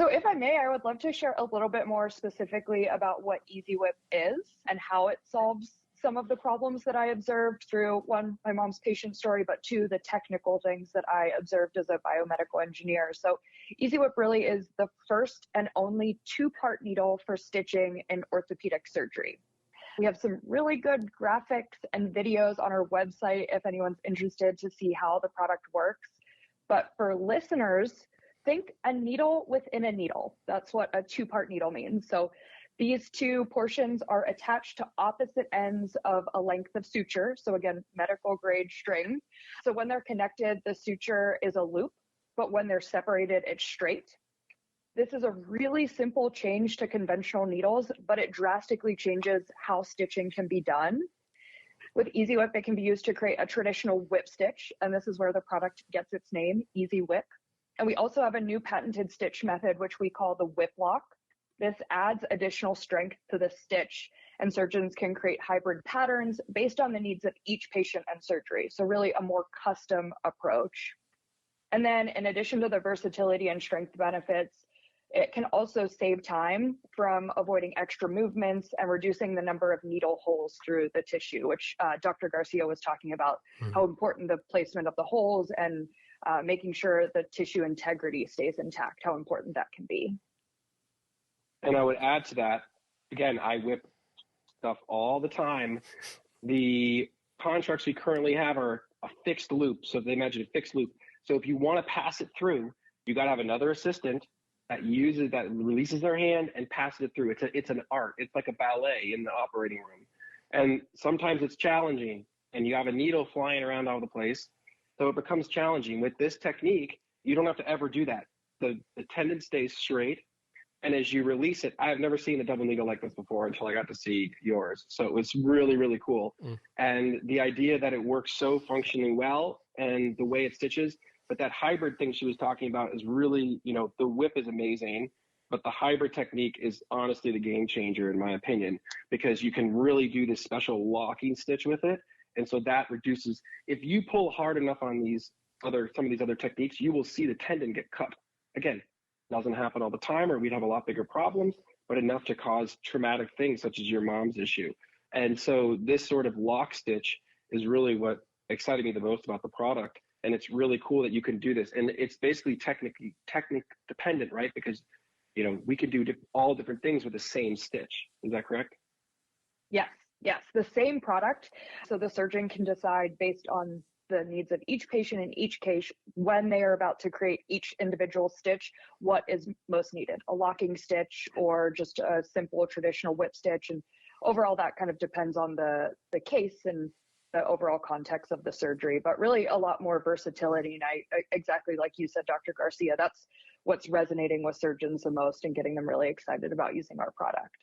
So if I may, I would love to share a little bit more specifically about what EasyWhip is and how it solves some of the problems that I observed through, one, my mom's patient story, but two, the technical things that I observed as a biomedical engineer. So EasyWhip really is the first and only two-part needle for stitching in orthopedic surgery. We have some really good graphics and videos on our website if anyone's interested to see how the product works. But for listeners, think a needle within a needle. That's what a two-part needle means. So these two portions are attached to opposite ends of a length of suture. So again, medical grade string. So when they're connected, the suture is a loop, but when they're separated, it's straight. This is a really simple change to conventional needles, but it drastically changes how stitching can be done. With EasyWhip, it can be used to create a traditional whip stitch, and this is where the product gets its name, EasyWhip. And we also have a new patented stitch method, which we call the whip lock. This adds additional strength to the stitch, and surgeons can create hybrid patterns based on the needs of each patient and surgery. So really a more custom approach. And then in addition to the versatility and strength benefits, it can also save time from avoiding extra movements and reducing the number of needle holes through the tissue, which Dr. Garcia was talking about, how important the placement of the holes and making sure the tissue integrity stays intact, how important that can be. And I would add to that, again, I whip stuff all the time. The contracts we currently have are a fixed loop. So if they imagine a fixed loop. So if you want to pass it through, you got to have another assistant that releases their hand and passes it through. It's an art. It's like a ballet in the operating room. And sometimes it's challenging and you have a needle flying around all the place. So it becomes challenging. With this technique, you don't have to ever do that. The tendon stays straight. And as you release it, I've never seen a double needle like this before until I got to see yours. So it was really, really cool. And the idea that it works so functionally well and the way it stitches, but that hybrid thing she was talking about is really, the whip is amazing, but the hybrid technique is honestly the game changer in my opinion, because you can really do this special locking stitch with it. And so that reduces, if you pull hard enough on some of these other techniques, you will see the tendon get cut. Again, doesn't happen all the time or we'd have a lot bigger problems, but enough to cause traumatic things such as your mom's issue. And so this sort of lock stitch is really what excited me the most about the product. And it's really cool that you can do this. And it's basically technique dependent, right? Because, we can do all different things with the same stitch. Is that correct? Yes, the same product. So the surgeon can decide based on the needs of each patient in each case when they are about to create each individual stitch, what is most needed, a locking stitch or just a simple traditional whip stitch. And overall, that kind of depends on the case and the overall context of the surgery, but really a lot more versatility. And I exactly like you said, Dr. Garcia, that's what's resonating with surgeons the most and getting them really excited about using our product.